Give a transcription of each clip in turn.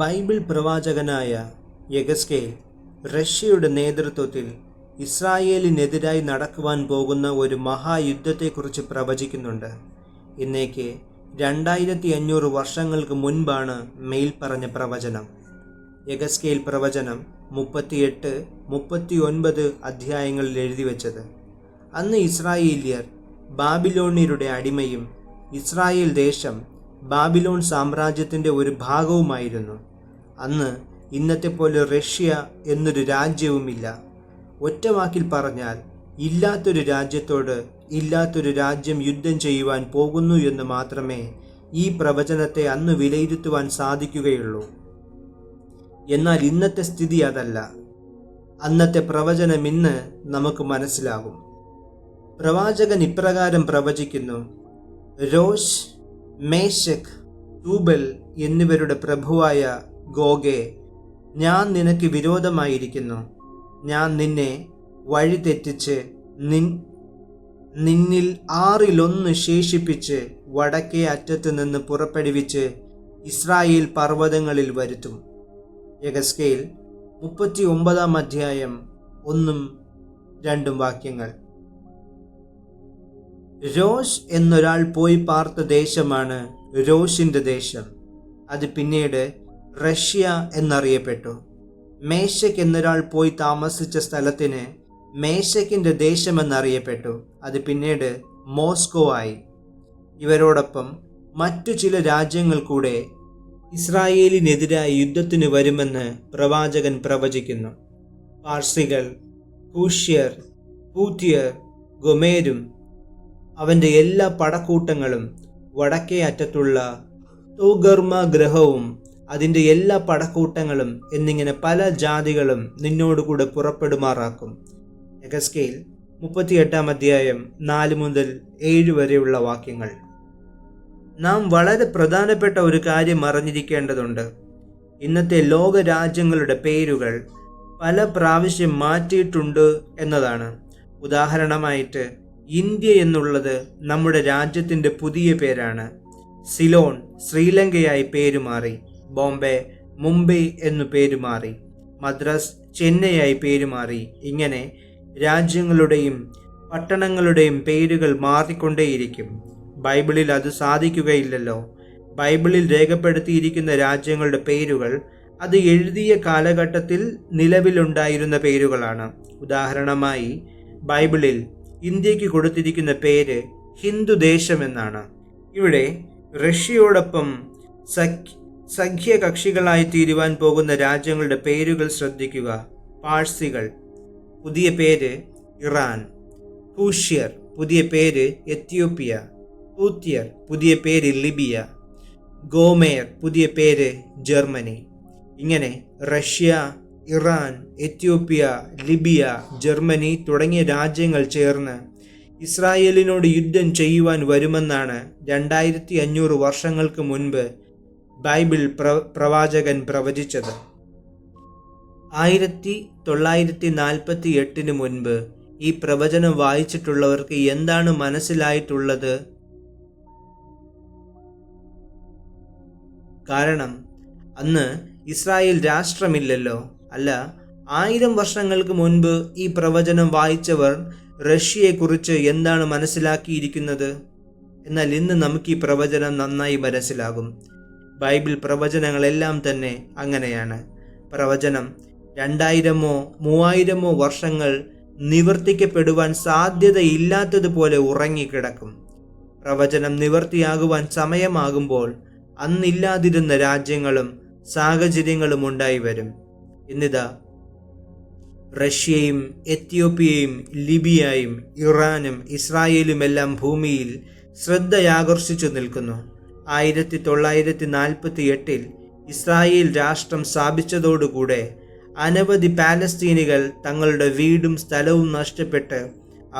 Bible പ്രവാചകനായ യെഗസ്കേൽ റഷ്യയുടെ നേതൃത്വത്തിൽ ഇസ്രായേലിനെതിരായി നടക്കുവാൻ പോകുന്ന ഒരു മഹായുദ്ധത്തെക്കുറിച്ച് പ്രവചിക്കുന്നുണ്ട്. ഇന്നേക്ക് 2500 വർഷങ്ങൾക്ക് മുൻപാണ് മേൽപ്പറഞ്ഞ പ്രവചനം. യെഗസ്കേൽ പ്രവചനം 38-39 അധ്യായങ്ങളിൽ എഴുതിവെച്ചത്. അന്ന് ഇസ്രായേല്യർ ബാബിലോണ്യരുടെ അടിമയും ഇസ്രായേൽ ദേശം ബാബിലോൺ സാമ്രാജ്യത്തിൻ്റെ ഒരു ഭാഗവുമായിരുന്നു. അന്ന് ഇന്നത്തെ പോലെ റഷ്യ എന്നൊരു രാജ്യവുമില്ല. ഒറ്റവാക്കിൽ പറഞ്ഞാൽ ഇല്ലാത്തൊരു രാജ്യത്തോട് ഇല്ലാത്തൊരു രാജ്യം യുദ്ധം ചെയ്യുവാൻ പോകുന്നു എന്ന് മാത്രമേ ഈ പ്രവചനത്തെ അന്ന് വിലയിരുത്തുവാൻ സാധിക്കുകയുള്ളൂ. എന്നാൽ ഇന്നത്തെ സ്ഥിതി അതല്ല. അന്നത്തെ പ്രവചനം ഇന്ന് നമുക്ക് മനസ്സിലാകും. പ്രവാചകൻ ഇപ്രകാരം പ്രവചിക്കുന്നു: രോഷ്, മേശക്, തൂബൽ എന്നിവരുടെ പ്രഭുവായ ഗോഗേ, ഞാൻ നിനക്ക് വിരോധമായിരിക്കുന്നു. ഞാൻ നിന്നെ വഴിതെറ്റിച്ച് നിന്നിൽ 1/6 ശേഷിപ്പിച്ച് വടക്കേ അറ്റത്ത് നിന്ന് പുറപ്പെടുവിച്ച് ഇസ്രായേൽ പർവ്വതങ്ങളിൽ വരുത്തും. യെഗസ്കേൽ 39 അധ്യായം 1-2 വാക്യങ്ങൾ. രോഷ് എന്നൊരാൾ പോയി പാർത്ത ദേശമാണ് രോഷിൻ്റെ ദേശം. അത് പിന്നീട് റഷ്യ എന്നറിയപ്പെട്ടു. മേശക് എന്നൊരാൾ പോയി താമസിച്ച സ്ഥലത്തിന് മേശക്കിൻ്റെ ദേശമെന്നറിയപ്പെട്ടു. അത് പിന്നീട് മോസ്കോ ആയി. ഇവരോടൊപ്പം മറ്റു ചില രാജ്യങ്ങൾ കൂടെ ഇസ്രായേലിനെതിരായി യുദ്ധത്തിന് വരുമെന്ന് പ്രവാചകൻ പ്രവചിക്കുന്നു. പാർസികൾ, കൂഷ്യർ, പൂത്യർ, ഗൊമേരും അവൻ്റെ എല്ലാ പടക്കൂട്ടങ്ങളും, വടക്കേ അറ്റത്തുള്ള തോഗർമ ഗ്രഹവും അതിൻ്റെ എല്ലാ പടക്കൂട്ടങ്ങളും എന്നിങ്ങനെ പല ജാതികളും നിന്നോടുകൂടെ പുറപ്പെടുമാറാക്കും. യെഗസ്കേൽ 38 അധ്യായം 4-7 വരെയുള്ള വാക്യങ്ങൾ. നാം വളരെ പ്രധാനപ്പെട്ട ഒരു കാര്യം അറിഞ്ഞിരിക്കേണ്ടതുണ്ട്. ഇന്നത്തെ ലോക രാജ്യങ്ങളുടെ പേരുകൾ പല പ്രാവശ്യം മാറ്റിയിട്ടുണ്ട് എന്നതാണ്. ഉദാഹരണമായിട്ട് ഇന്ത്യ എന്നുള്ളത് നമ്മുടെ രാജ്യത്തിൻ്റെ പുതിയ പേരാണ്. സിലോൺ ശ്രീലങ്കയായി പേരുമാറി. ബോംബെ മുംബൈ എന്നു പേരുമാറി. മദ്രാസ് ചെന്നൈയായി പേരുമാറി. ഇങ്ങനെ രാജ്യങ്ങളുടെയും പട്ടണങ്ങളുടെയും പേരുകൾ മാറിക്കൊണ്ടേയിരിക്കും. ബൈബിളിൽ അത് സാധിക്കുകയില്ലല്ലോ. ബൈബിളിൽ രേഖപ്പെടുത്തിയിരിക്കുന്ന രാജ്യങ്ങളുടെ പേരുകൾ അത് എഴുതിയ കാലഘട്ടത്തിൽ നിലവിലുണ്ടായിരുന്ന പേരുകളാണ്. ഉദാഹരണമായി ബൈബിളിൽ ഇന്ത്യക്ക് കൊടുത്തിരിക്കുന്ന പേര് ഹിന്ദു ദേശം എന്നാണ്. ഇവിടെ റഷ്യയോടൊപ്പം സഖ്യകക്ഷികളായി തീരുവാൻ പോകുന്ന രാജ്യങ്ങളുടെ പേരുകൾ ശ്രദ്ധിക്കുക. പാഴ്സികൾ, പുതിയ പേര് ഇറാൻ. കൂഷ്യർ, പുതിയ പേര് എത്യോപ്യ. പൂത്യർ, പുതിയ പേര് ലിബിയ. ഗോമേർ, പുതിയ പേര് ജർമ്മനി. ഇങ്ങനെ Russia, Iran, Ethiopia, Libya, Germany തുടങ്ങിയ രാജ്യങ്ങൾ ചേർന്ന് ഇസ്രായേലിനോട് യുദ്ധം ചെയ്യുവാൻ വരുമെന്നാണ് 2500 വർഷങ്ങൾക്ക് മുൻപ് ബൈബിൾ പ്രവാചകൻ പ്രവചിച്ചത്. 1948 മുൻപ് ഈ പ്രവചനം വായിച്ചിട്ടുള്ളവർക്ക് എന്താണ് മനസ്സിലായിട്ടുള്ളത്? കാരണം അന്ന് ഇസ്രായേൽ രാഷ്ട്രമില്ലല്ലോ. അല്ല, 1000 വർഷങ്ങൾക്ക് മുൻപ് ഈ പ്രവചനം വായിച്ചവർ റഷ്യയെക്കുറിച്ച് എന്താണ് മനസ്സിലാക്കിയിരിക്കുന്നത്? എന്നാൽ ഇന്ന് നമുക്ക് ഈ പ്രവചനം നന്നായി മനസ്സിലാകും. ബൈബിൾ പ്രവചനങ്ങളെല്ലാം തന്നെ അങ്ങനെയാണ്. പ്രവചനം 2000-3000 വർഷങ്ങൾ നിവർത്തിക്കപ്പെടുവാൻ സാധ്യതയില്ലാത്തതുപോലെ ഉറങ്ങിക്കിടക്കും. പ്രവചനം നിവർത്തിയാകുവാൻ സമയമാകുമ്പോൾ അന്നില്ലാതിരുന്ന രാജ്യങ്ങളും സാഹചര്യങ്ങളും ഉണ്ടായി വരും. ഇന്നിതാ റഷ്യയും എത്യോപ്യയും ലിബിയയും ഇറാനും ഇസ്രായേലുമെല്ലാം ഭൂമിയിൽ ശ്രദ്ധയാകർഷിച്ചു നിൽക്കുന്നു. 1948 ഇസ്രായേൽ രാഷ്ട്രം സ്ഥാപിച്ചതോടുകൂടെ അനവധി പാലസ്തീനികൾ തങ്ങളുടെ വീടും സ്ഥലവും നഷ്ടപ്പെട്ട്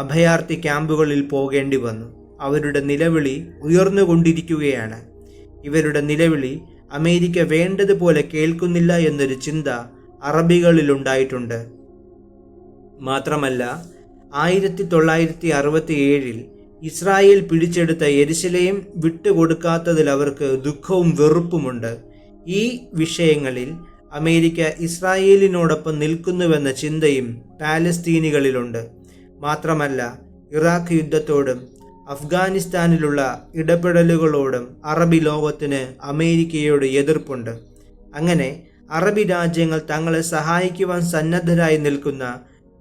അഭയാർത്ഥി ക്യാമ്പുകളിൽ പോകേണ്ടി വന്നു. അവരുടെ നിലവിളി ഉയർന്നുകൊണ്ടിരിക്കുകയാണ്. ഇവരുടെ നിലവിളി അമേരിക്ക വേണ്ടതുപോലെ കേൾക്കുന്നില്ല എന്നൊരു ചിന്ത അറബികളിലുണ്ടായിട്ടുണ്ട്. മാത്രമല്ല 1967 ഇസ്രായേൽ പിടിച്ചെടുത്ത യെരുശലേം വിട്ടുകൊടുക്കാത്തതിൽ അവർക്ക് ദുഃഖവും വെറുപ്പുമുണ്ട്. ഈ വിഷയങ്ങളിൽ അമേരിക്ക ഇസ്രായേലിനോടൊപ്പം നിൽക്കുന്നുവെന്ന ചിന്തയും പാലസ്തീനികളിലുണ്ട്. മാത്രമല്ല, ഇറാഖ് യുദ്ധത്തോടും അഫ്ഗാനിസ്ഥാനിലുള്ള ഇടപെടലുകളോടും അറബി ലോകത്തിന് അമേരിക്കയോട് എതിർപ്പുണ്ട്. അങ്ങനെ അറബി രാജ്യങ്ങൾ തങ്ങളെ സഹായിക്കുവാൻ സന്നദ്ധരായി നിൽക്കുന്ന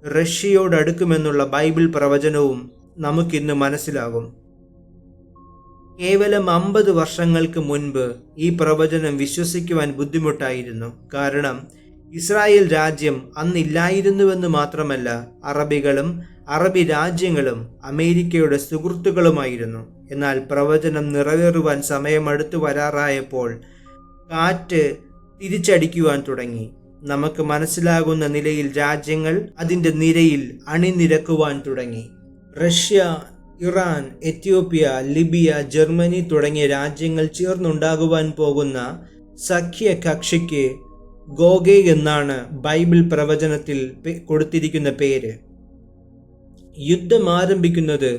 റഷ്യയോടടുക്കുമെന്നുള്ള ബൈബിൾ പ്രവചനവും നമുക്കിന്ന് മനസ്സിലാകും. കേവലം 50 വർഷങ്ങൾക്ക് മുൻപ് ഈ പ്രവചനം വിശ്വസിക്കുവാൻ ബുദ്ധിമുട്ടായിരുന്നു. കാരണം ഇസ്രായേൽ രാജ്യം അന്നില്ലായിരുന്നുവെന്ന് മാത്രമല്ല, അറബികളും അറബി രാജ്യങ്ങളും അമേരിക്കയുടെ സുഹൃത്തുക്കളുമായിരുന്നു. എന്നാൽ പ്രവചനം നിറവേറുവാൻ സമയമടുത്തു വരാറായപ്പോൾ കാറ്റ് തിരിച്ചടിക്കുവാൻ തുടങ്ങി. നമുക്ക് മനസ്സിലാകുന്ന നിലയിൽ രാജ്യങ്ങൾ അതിൻ്റെ നിരയിൽ അണിനിരക്കുവാൻ തുടങ്ങി. Russia, Iran, Ethiopia, Libya, Germany തുടങ്ങിയ രാജ്യങ്ങൾ ചേർന്നുണ്ടാകുവാൻ പോകുന്ന സഖ്യകക്ഷിക്ക് ഗോഗേ എന്നാണ് ബൈബിൾ പ്രവചനത്തിൽ കൊടുത്തിരിക്കുന്ന പേര്. യുദ്ധം ആരംഭിക്കുന്നത്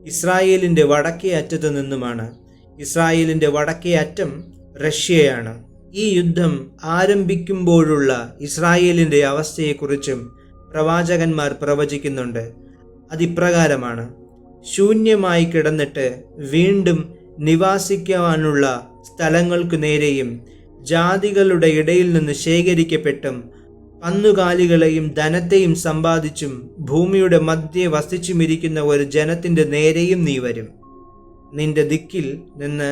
ഇസ്രായേലിൻ്റെ വടക്കേ അറ്റത്ത് നിന്നുമാണ്. ഇസ്രായേലിൻ്റെ വടക്കേ അറ്റം റഷ്യയാണ്. ഈ യുദ്ധം ആരംഭിക്കുമ്പോഴുള്ള ഇസ്രായേലിൻ്റെ അവസ്ഥയെക്കുറിച്ചും പ്രവാചകന്മാർ പ്രവചിക്കുന്നുണ്ട്. അതിപ്രകാരമാണ്: ശൂന്യമായി കിടന്നിട്ട് വീണ്ടും നിവാസിക്കുവാനുള്ള സ്ഥലങ്ങൾക്കു നേരെയും ജാതികളുടെ ഇടയിൽ നിന്ന് ശേഖരിക്കപ്പെട്ടും കന്നുകാലികളെയും ധനത്തെയും സമ്പാദിച്ചും ഭൂമിയുടെ മധ്യേ വസിച്ചുമിരിക്കുന്ന ഒരു ജനത്തിൻ്റെ നേരെയും നീ വരും. നിന്റെ ദിക്കിൽ നിന്ന്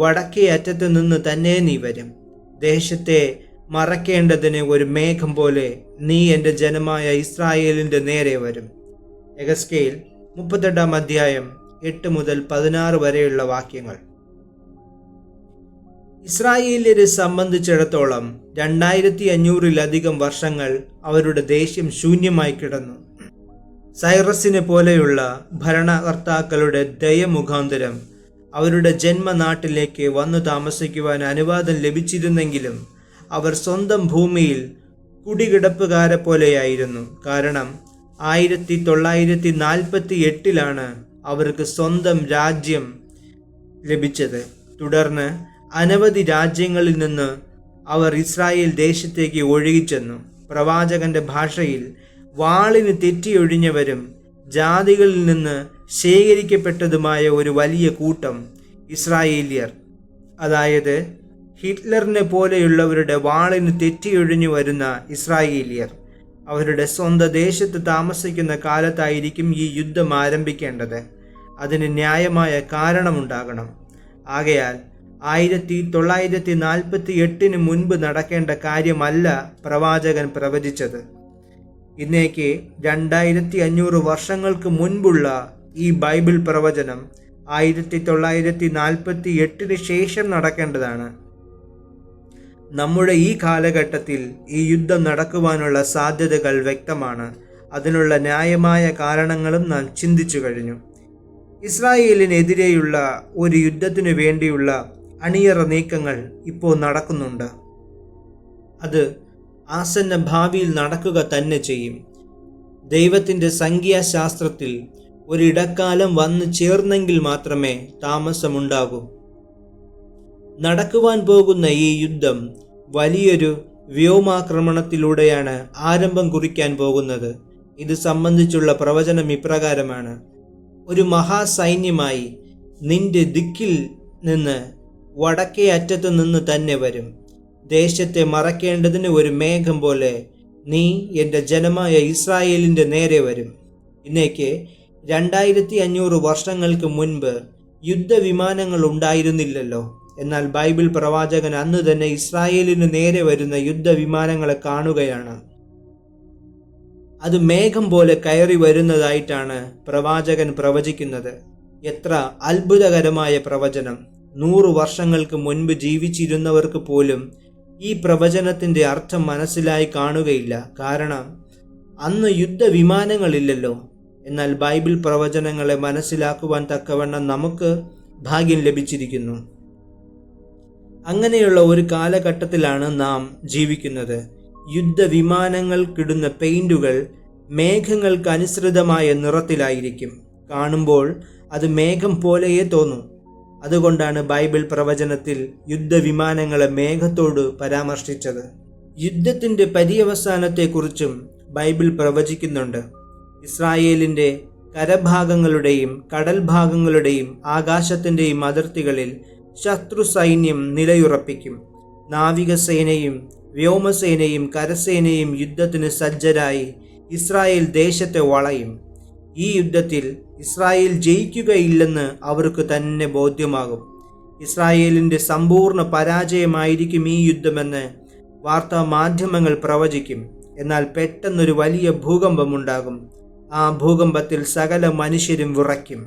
വടക്കേ അറ്റത്ത് നിന്ന് തന്നെ നീ വരും. ദേശത്തെ മറയ്ക്കേണ്ടതിന് ഒരു മേഘം പോലെ നീ എൻ്റെ ജനമായ ഇസ്രായേലിൻ്റെ നേരെ വരും. എഹെസ്കേൽ 38-ാം അധ്യായം 8 മുതൽ 16 വരെയുള്ള വാക്യങ്ങൾ. ഇസ്രായേലിയരെ സംബന്ധിച്ചിടത്തോളം 2500-ലധികം വർഷങ്ങൾ അവരുടെ ദേശം ശൂന്യമായി കിടന്നു. സൈറസിനെ പോലെയുള്ള ഭരണകർത്താക്കളുടെ ദയ മുഖാന്തരം അവരുടെ ജന്മനാട്ടിലേക്ക് വന്നു താമസിക്കുവാൻ അനുവാദം ലഭിച്ചിരുന്നെങ്കിലും അവർ സ്വന്തം ഭൂമിയിൽ കുടികിടപ്പുകാരെ പോലെയായിരുന്നു. കാരണം 1948 അവർക്ക് സ്വന്തം രാജ്യം ലഭിച്ചത്. തുടർന്ന് അനവധി രാജ്യങ്ങളിൽ നിന്ന് അവർ ഇസ്രായേൽ ദേശത്തേക്ക് ഒഴുകിച്ചെന്നു. പ്രവാചകന്റെ ഭാഷയിൽ വാളിന് തെറ്റിയൊഴിഞ്ഞവരും ജാതികളിൽ നിന്ന് ശേഖരിക്കപ്പെട്ടതുമായ ഒരു വലിയ കൂട്ടം ഇസ്രായേലിയർ, അതായത് ഹിറ്റ്ലറിനെ പോലെയുള്ളവരുടെ വാളിന് തെറ്റിയൊഴിഞ്ഞു വരുന്ന ഇസ്രായേലിയർ, അവരുടെ സ്വന്തം ദേശത്ത് താമസിക്കുന്ന കാലത്തായിരിക്കും ഈ യുദ്ധം ആരംഭിക്കേണ്ടത്. അതിന് ന്യായമായ കാരണമുണ്ടാകണം. ആകയാൽ 1948 മുൻപ് നടക്കേണ്ട കാര്യമല്ല പ്രവാചകൻ പ്രവചിച്ചത്. ഇന്നേക്ക് 2500 വർഷങ്ങൾക്ക് മുൻപുള്ള ഈ ബൈബിൾ പ്രവചനം 1948 ശേഷം നടക്കേണ്ടതാണ്. നമ്മുടെ ഈ കാലഘട്ടത്തിൽ ഈ യുദ്ധം നടക്കുവാനുള്ള സാധ്യതകൾ വ്യക്തമാണ്. അതിനുള്ള ന്യായമായ കാരണങ്ങളും നാം ചിന്തിച്ചു കഴിഞ്ഞു. ഇസ്രായേലിനെതിരെയുള്ള ഒരു യുദ്ധത്തിനു വേണ്ടിയുള്ള അണിയറ നീക്കങ്ങൾ ഇപ്പോൾ നടക്കുന്നുണ്ട്. അത് ആസന്ന ഭാവിയിൽ നടക്കുക തന്നെ ചെയ്യും. ദൈവത്തിൻ്റെ സംഖ്യാശാസ്ത്രത്തിൽ ഒരിടക്കാലം വന്നു ചേർന്നെങ്കിൽ മാത്രമേ താമസമുണ്ടാകൂ. നടക്കുവാൻ പോകുന്ന ഈ യുദ്ധം വലിയൊരു വ്യോമാക്രമണത്തിലൂടെയാണ് ആരംഭം കുറിക്കാൻ പോകുന്നത്. ഇത് സംബന്ധിച്ചുള്ള പ്രവചനം ഇപ്രകാരമാണ്: ഒരു മഹാസൈന്യമായി നിന്റെ ദിക്കിൽ നിന്ന് വടക്കേ അറ്റത്ത് നിന്ന് തന്നെ വരും. ദേശത്തെ മറയ്ക്കേണ്ടതിന് ഒരു മേഘം പോലെ നീ എൻ്റെ ജനമായ ഇസ്രായേലിൻ്റെ നേരെ വരും. ഇന്നേക്ക് 2500 വർഷങ്ങൾക്ക് മുൻപ് യുദ്ധവിമാനങ്ങൾ ഉണ്ടായിരുന്നില്ലല്ലോ. എന്നാൽ ബൈബിൾ പ്രവാചകൻ അന്ന് തന്നെ ഇസ്രായേലിന് നേരെ വരുന്ന യുദ്ധവിമാനങ്ങളെ കാണുകയാണ്. അത് മേഘം പോലെ കയറി വരുന്നതായിട്ടാണ് പ്രവാചകൻ പ്രവചിക്കുന്നത്. എത്ര അത്ഭുതകരമായ പ്രവചനം! 100 വർഷങ്ങൾക്ക് മുൻപ് ജീവിച്ചിരുന്നവർക്ക് പോലും ഈ പ്രവചനത്തിൻ്റെ അർത്ഥം മനസ്സിലായി കാണുകയില്ല. കാരണം അന്ന് യുദ്ധവിമാനങ്ങളില്ലല്ലോ. എന്നാൽ ബൈബിൾ പ്രവചനങ്ങളെ മനസ്സിലാക്കുവാൻ തക്കവണ്ണം നമുക്ക് ഭാഗ്യം ലഭിച്ചിരിക്കുന്നു. അങ്ങനെയുള്ള ഒരു കാലഘട്ടത്തിലാണ് നാം ജീവിക്കുന്നത്. യുദ്ധവിമാനങ്ങൾക്കിടുന്ന പെയിന്റുകൾ മേഘങ്ങൾക്ക് അനുസൃതമായ നിറത്തിലായിരിക്കും. കാണുമ്പോൾ അത് മേഘം പോലെയേ തോന്നും. അതുകൊണ്ടാണ് ബൈബിൾ പ്രവചനത്തിൽ യുദ്ധവിമാനങ്ങളെ മേഘത്തോട് പരാമർശിച്ചത്. യുദ്ധത്തിൻ്റെ പര്യവസാനത്തെക്കുറിച്ചും ബൈബിൾ പ്രവചിക്കുന്നുണ്ട്. ഇസ്രായേലിൻ്റെ കരഭാഗങ്ങളുടെയും കടൽ ഭാഗങ്ങളുടെയും ആകാശത്തിൻ്റെയും അതിർത്തികളിൽ ശത്രു സൈന്യം നിലയുറപ്പിക്കും. നാവികസേനയും വ്യോമസേനയും കരസേനയും യുദ്ധത്തിന് സജ്ജരായി ഇസ്രായേൽ ദേശത്തെ വളയും. ഈ യുദ്ധത്തിൽ ഇസ്രായേൽ ജയിക്കുകയില്ലെന്ന് അവർക്ക് തന്നെ ബോധ്യമാകും. ഇസ്രായേലിൻ്റെ സമ്പൂർണ്ണ പരാജയമായിരിക്കും ഈ യുദ്ധമെന്ന് വാർത്താ മാധ്യമങ്ങൾ പ്രവചിക്കും. എന്നാൽ പെട്ടെന്നൊരു വലിയ ഭൂകമ്പമുണ്ടാകും. ആ ഭൂകമ്പത്തിൽ സകല മനുഷ്യരും വിറയ്ക്കും.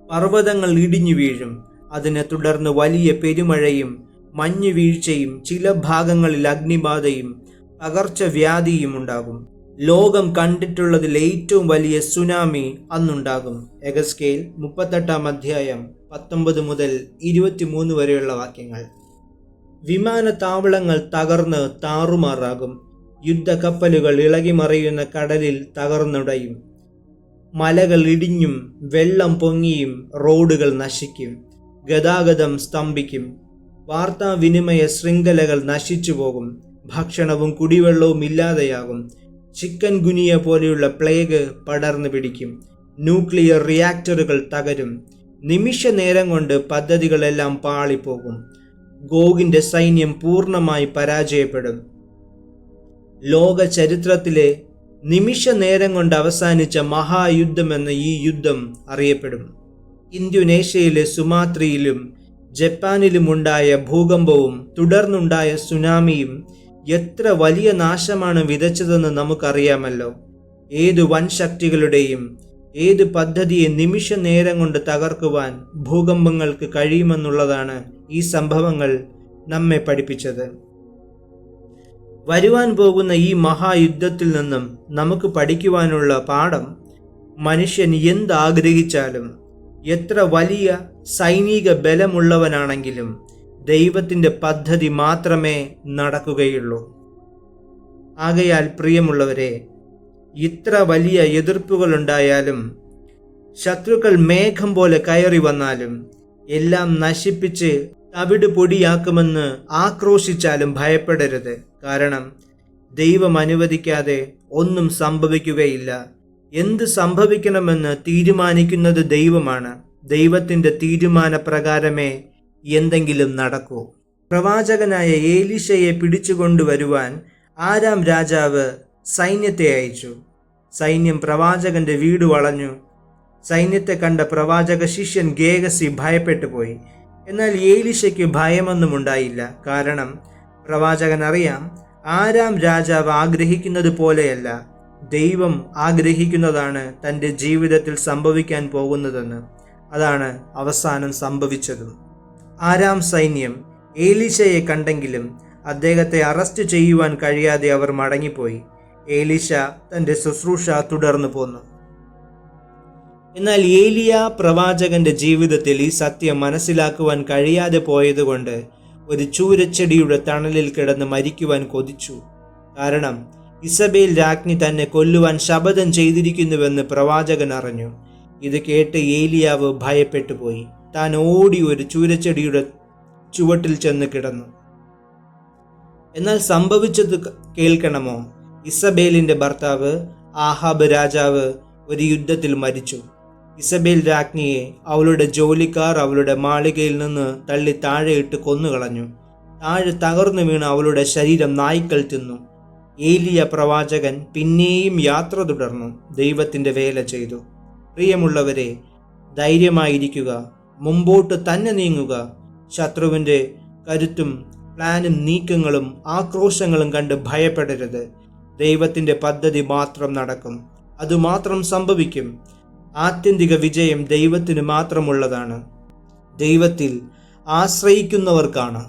പർവ്വതങ്ങൾ ഇടിഞ്ഞു വീഴും. അതിനെ തുടർന്ന് വലിയ പെരുമഴയും മഞ്ഞുവീഴ്ചയും ചില ഭാഗങ്ങളിൽ അഗ്നിബാധയും പകർച്ചവ്യാധിയും ഉണ്ടാകും. ലോകം കണ്ടിട്ടുള്ളതിൽ ഏറ്റവും വലിയ സുനാമി അന്നുണ്ടാകും. എഗസ്കേൽ 38 അധ്യായം 19 മുതൽ 23 വരെയുള്ള വാക്യങ്ങൾ. വിമാനത്താവളങ്ങൾ തകർന്ന് താറുമാറാകും. യുദ്ധക്കപ്പലുകൾ ഇളകിമറിയുന്ന കടലിൽ തകർന്നുടയും. മലകൾ ഇടിഞ്ഞും വെള്ളം പൊങ്ങിയും റോഡുകൾ നശിക്കും. ഗതാഗതം സ്തംഭിക്കും. വാർത്താവിനിമയ ശൃംഖലകൾ നശിച്ചു പോകും. ഭക്ഷണവും കുടിവെള്ളവും ഇല്ലാതെയാകും. ചിക്കൻ ഗുനിയ പോലെയുള്ള പ്ലേഗ് പടർന്നു പിടിക്കും. ന്യൂക്ലിയർ റിയാക്ടറുകൾ തകരും. നിമിഷ നേരം കൊണ്ട് പദ്ധതികളെല്ലാം പാളിപ്പോകും. ഗോഗിൻ്റെ സൈന്യം പൂർണ്ണമായി പരാജയപ്പെടും. ലോക ചരിത്രത്തിലെ നിമിഷ നേരം കൊണ്ട് അവസാനിച്ച മഹായുദ്ധമെന്ന ഈ യുദ്ധം അറിയപ്പെടും. ഇന്തോനേഷ്യയിലെ സുമാത്രയിലും ജപ്പാനിലുമുണ്ടായ ഭൂകമ്പവും തുടർന്നുണ്ടായ സുനാമിയും എത്ര വലിയ നാശമാണ് വിതച്ചതെന്ന് നമുക്കറിയാമല്ലോ. ഏതു വൻ ശക്തികളുടെയും ഏത് പദ്ധതിയെ നിമിഷ നേരം കൊണ്ട് തകർക്കുവാൻ ഭൂകമ്പങ്ങൾക്ക് കഴിയുമെന്നുള്ളതാണ് ഈ സംഭവങ്ങൾ നമ്മെ പഠിപ്പിച്ചത്. വരുവാൻ പോകുന്ന ഈ മഹായുദ്ധത്തിൽ നിന്നും നമുക്ക് പഠിക്കുവാനുള്ള പാഠം, മനുഷ്യൻ എന്താഗ്രഹിച്ചാലും എത്ര വലിയ സൈനിക ബലമുള്ളവനാണെങ്കിലും ദൈവത്തിൻ്റെ പദ്ധതി മാത്രമേ നടക്കുകയുള്ളൂ. ആകയാൽ പ്രിയമുള്ളവരെ, ഇത്ര വലിയ എതിർപ്പുകളുണ്ടായാലും ശത്രുക്കൾ മേഘം പോലെ കയറി വന്നാലും എല്ലാം നശിപ്പിച്ച് തവിട് പൊടിയാക്കുമെന്ന് ആക്രോശിച്ചാലും ഭയപ്പെടരുത്. കാരണം ദൈവം അനുവദിക്കാതെ ഒന്നും സംഭവിക്കുകയില്ല. എന്ത് സംഭവിക്കണമെന്ന് തീരുമാനിക്കുന്നത് ദൈവമാണ്. ദൈവത്തിൻ്റെ തീരുമാനപ്രകാരമേ എന്തെങ്കിലും നടക്കൂ. പ്രവാചകനായ ഏലീശയെ പിടിച്ചുകൊണ്ടുവരുവാൻ ആരാം രാജാവ് സൈന്യത്തെ അയച്ചു. സൈന്യം പ്രവാചകന്റെ വീട് വളഞ്ഞു. സൈന്യത്തെ കണ്ട പ്രവാചക ശിഷ്യൻ ഗേഹസി ഭയപ്പെട്ടു പോയി. എന്നാൽ ഏലീശയ്ക്ക് ഭയമൊന്നും ഉണ്ടായില്ല. കാരണം പ്രവാചകൻ അറിയാം, ആരാം രാജാവ് ആഗ്രഹിക്കുന്നത് പോലെയല്ല, ദൈവം ആഗ്രഹിക്കുന്നതാണ് തൻ്റെ ജീവിതത്തിൽ സംഭവിക്കാൻ പോകുന്നതെന്ന്. അതാണ് അവസാനം സംഭവിച്ചതും. ആരാം സൈന്യം ഏലീശയെ കണ്ടെങ്കിലും അദ്ദേഹത്തെ അറസ്റ്റ് ചെയ്യുവാൻ കഴിയാതെ അവർ മടങ്ങിപ്പോയി. ഏലീശ തൻ്റെ ശുശ്രൂഷ തുടർന്നു പോന്നു. എന്നാൽ ഏലിയ പ്രവാചകന്റെ ജീവിതത്തിൽ ഈ സത്യം മനസ്സിലാക്കുവാൻ കഴിയാതെ പോയതുകൊണ്ട് ഒരു ചൂരച്ചെടിയുടെ തണലിൽ കിടന്ന് മരിക്കുവാൻ കൊതിച്ചു. കാരണം ഇസബേൽ രാജ്ഞി തന്നെ കൊല്ലുവാൻ ശപഥം ചെയ്തിരിക്കുന്നുവെന്ന് പ്രവാചകൻ അറിഞ്ഞു. ഇത് കേട്ട് ഏലിയാവ് ഭയപ്പെട്ടു പോയി. താൻ ഓടി ഒരു ചൂരച്ചെടിയുടെ ചുവട്ടിൽ ചെന്ന് കിടന്നു. എന്നാൽ സംഭവിച്ചത് കേൾക്കണമോ? ഇസബേലിന്റെ ഭർത്താവ് ആഹാബ് രാജാവ് ഒരു യുദ്ധത്തിൽ മരിച്ചു. ഇസബേൽ രാജ്ഞിയെ അവളുടെ ജോലിക്കാർ അവളുടെ മാളികയിൽ നിന്ന് തള്ളി താഴെയിട്ട് കൊന്നുകളഞ്ഞു. താഴെ തകർന്നു വീണ് അവളുടെ ശരീരം നായ്ക്കൾ തിന്നു. ഏലിയ പ്രവാചകൻ പിന്നെയും യാത്ര തുടർന്നു, ദൈവത്തിൻ്റെ വേല ചെയ്തു. പ്രിയമുള്ളവരെ, ധൈര്യമായിരിക്കുക, മുമ്പോട്ട് തന്നെ നീങ്ങുക. ശത്രുവിൻ്റെ കരുത്തും പ്ലാനും നീക്കങ്ങളും ആക്രോശങ്ങളും കണ്ട് ഭയപ്പെടരുത്. ദൈവത്തിൻ്റെ പദ്ധതി മാത്രം നടക്കും, അതുമാത്രം സംഭവിക്കും. ആത്യന്തിക വിജയം ദൈവത്തിന് മാത്രമുള്ളതാണ്. ദൈവത്തിൽ ആശ്രയിക്കുന്നവർക്കാണ്.